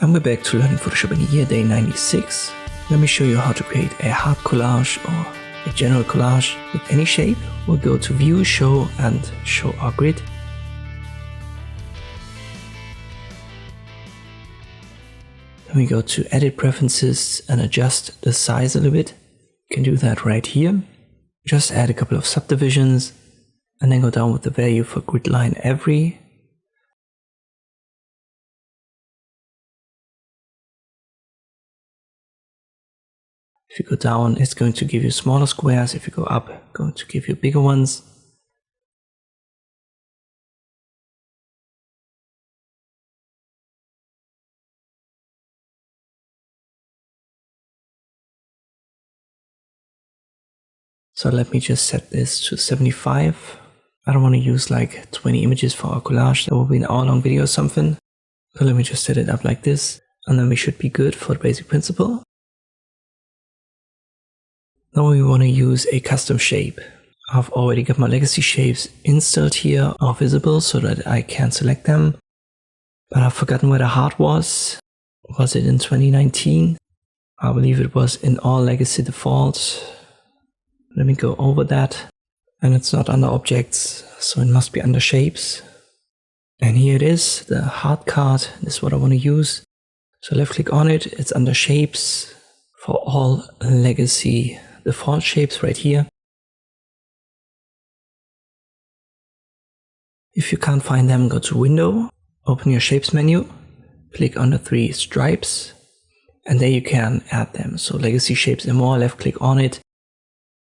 And we're back to learning Photoshop in the year day 96. Let me show you how to create a hard collage or a general collage with any shape. We'll go to View, Show and show our grid. Then we go to Edit Preferences and adjust the size a little bit. You can do that right here. Just add a couple of subdivisions and then go down with the value for grid line every. If you go down, it's going to give you smaller squares. If you go up, it's going to give you bigger ones. So let me just set this to 75. I don't want to use like 20 images for our collage. That will be an hour-long video or something. So let me just set it up like this. And then we should be good for the basic principle. Now we want to use a custom shape. I've already got my legacy shapes installed here or visible so that I can select them. But I've forgotten where the heart was. Was it in 2019? I believe it was in all legacy defaults. Let me go over that. And it's not under objects, so it must be under shapes. And here it is, the heart card. This is what I want to use. So left click on it, it's under shapes for all legacy default shapes right here. If you can't find them, go to Window, open your Shapes menu, click on the 3 stripes, and there you can add them. So legacy shapes and more, left click on it,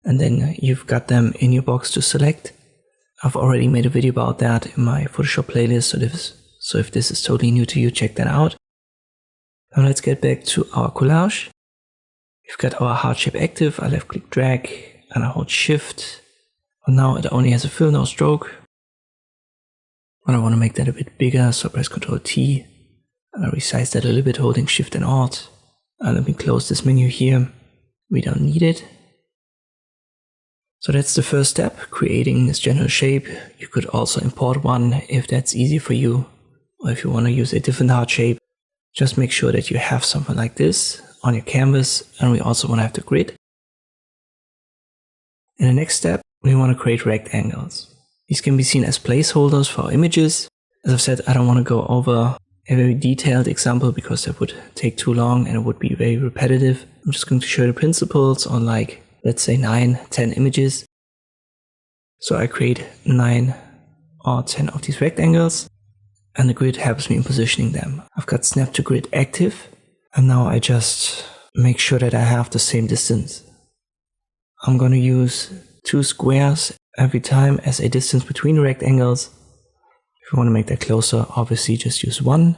and then you've got them in your box to select. I've already made a video about that in my Photoshop playlist, so if this is totally new to you, check that out. Now let's get back to our collage. We've got our heart shape active. I left click drag and I hold shift. And now it only has a fill, no stroke. And I want to make that a bit bigger, so I press Ctrl T and I resize that a little bit holding shift and alt. And let me close this menu here. We don't need it. So that's the first step, creating this general shape. You could also import one if that's easy for you, or if you want to use a different heart shape. Just make sure that you have something like this on your canvas, and we also want to have the grid. In the next step, we want to create rectangles. These can be seen as placeholders for our images. As I've said, I don't want to go over a very detailed example because that would take too long and it would be very repetitive. I'm just going to show the principles on like, let's say 9, 10 images. So I create 9 or 10 of these rectangles, and the grid helps me in positioning them. I've got snap to grid active. And now I just make sure that I have the same distance. I'm going to use 2 squares every time as a distance between the rectangles. If you want to make that closer, obviously just use 1.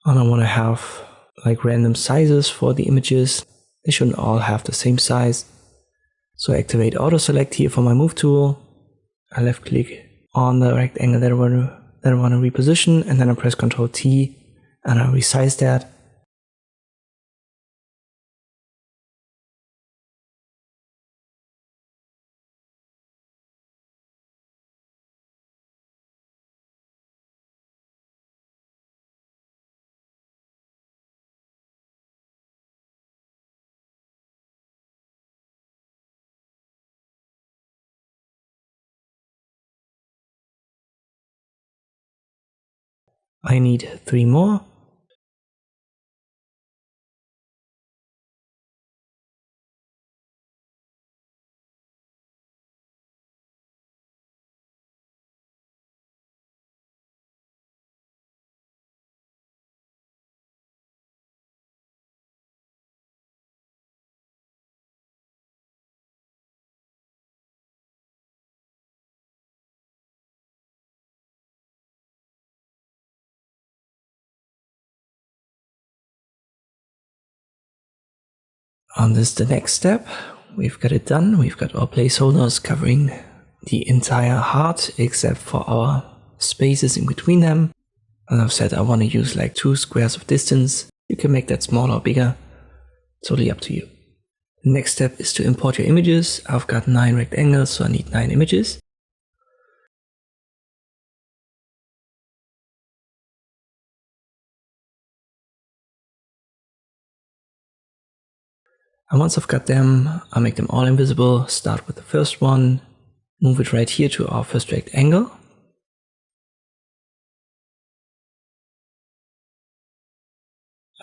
And I want to have like random sizes for the images. They shouldn't all have the same size. So I activate auto select here for my move tool. I left click on the rectangle that I want to reposition, and then I press Ctrl T and I resize that. I need 3 more. On this the next step. We've got it done. We've got our placeholders covering the entire heart except for our spaces in between them. As I've said, I want to use like 2 squares of distance. You can make that smaller or bigger. Totally up to you. The next step is to import your images. I've got 9 rectangles, so I need 9 images. And once I've got them, I'll make them all invisible. Start with the first one, move it right here to our first rectangle.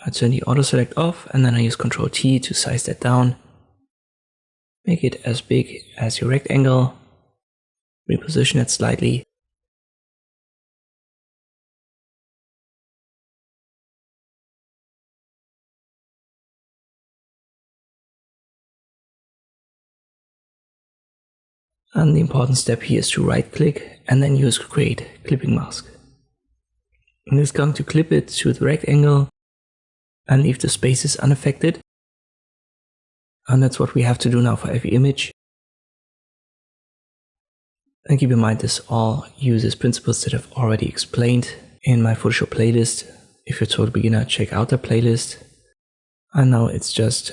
I turn the auto select off and then I use Ctrl T to size that down. Make it as big as your rectangle. Reposition it slightly. And the important step here is to right click and then use Create Clipping Mask. And it's going to clip it to the rectangle and leave the spaces unaffected. And that's what we have to do now for every image. And keep in mind this all uses principles that I've already explained in my Photoshop playlist. If you're a total beginner, check out the playlist. And now it's just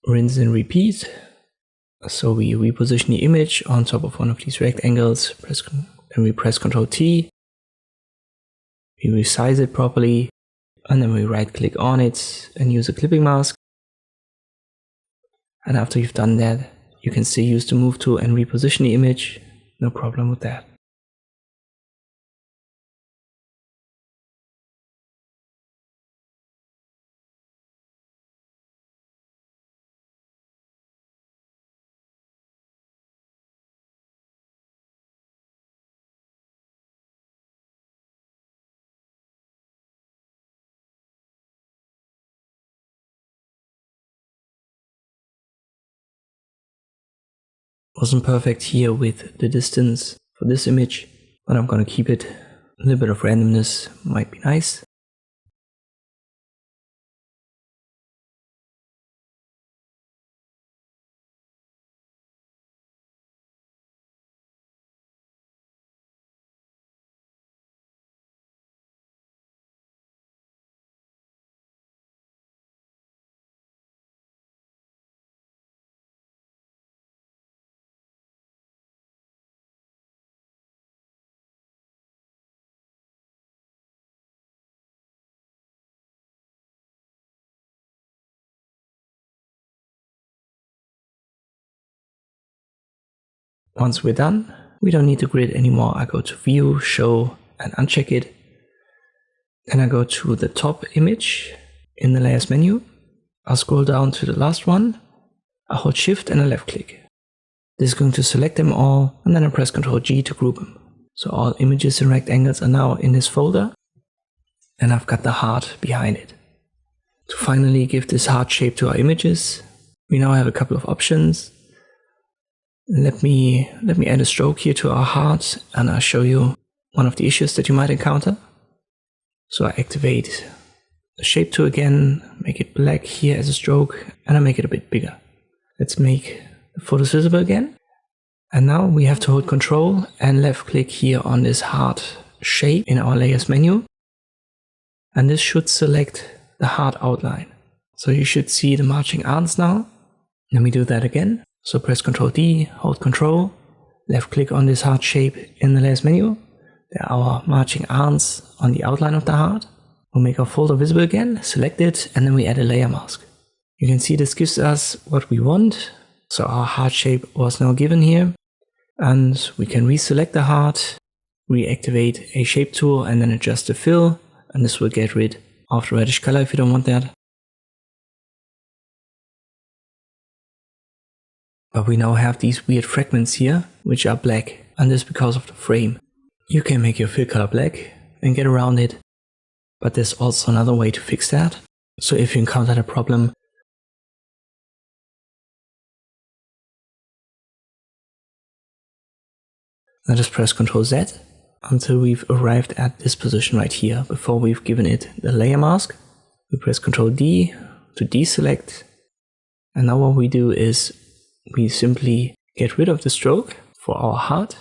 rinse and repeat. So we reposition the image on top of one of these rectangles, then we press Ctrl T, we resize it properly, and then we right click on it and use a clipping mask. And after you've done that, you can still use the move tool and reposition the image, no problem with that. Wasn't perfect here with the distance for this image, but I'm gonna keep it. A little bit of randomness might be nice. Once we're done, we don't need the grid anymore. I go to View, Show, and uncheck it. Then I go to the top image in the Layers menu. I'll scroll down to the last one. I hold Shift and a left click. This is going to select them all, and then I press Ctrl G to group them. So all images and rectangles are now in this folder, and I've got the heart behind it. To finally give this heart shape to our images, we now have a couple of options. Let me add a stroke here to our heart, and I'll show you one of the issues that you might encounter. So I activate the shape tool again, make it black here as a stroke, and I make it a bit bigger. Let's make the photos visible again. And now we have to hold Ctrl and left click here on this heart shape in our Layers menu. And this should select the heart outline. So you should see the marching ants now. Let me do that again. So press Ctrl D, hold Ctrl, left click on this heart shape in the Layers menu. There are our marching ants on the outline of the heart. We'll make our folder visible again, select it, and then we add a layer mask. You can see this gives us what we want. So our heart shape was now given here. And we can reselect the heart, reactivate a shape tool, and then adjust the fill. And this will get rid of the reddish color if you don't want that. But we now have these weird fragments here, which are black, and this is because of the frame. You can make your fill color black and get around it, but there's also another way to fix that. So if you encounter a problem, now just press Ctrl Z until we've arrived at this position right here. Before we've given it the layer mask, we press Ctrl D to deselect, And now what we do is we simply get rid of the stroke for our heart.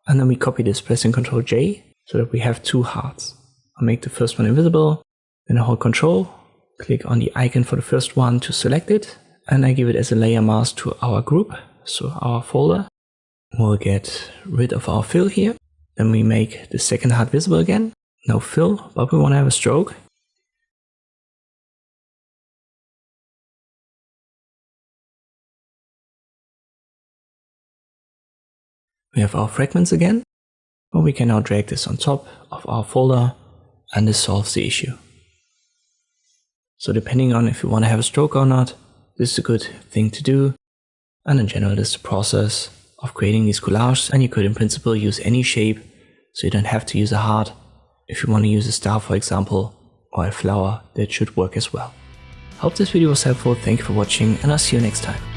And then we copy this pressing Ctrl J so that we have two hearts. I'll make the first one invisible, then I hold Ctrl, click on the icon for the first one to select it, and I give it as a layer mask to our group, so our folder. We'll get rid of our fill here. Then we make the second heart visible again. No fill, but we want to have a stroke. We have our fragments again, but we can now drag this on top of our folder, and this solves the issue. So depending on if you want to have a stroke or not, this is a good thing to do. And in general, this is the process of creating these collages, and you could in principle use any shape, so you don't have to use a heart. If you want to use a star, for example, or a flower, that should work as well. Hope this video was helpful, thank you for watching, and I'll see you next time.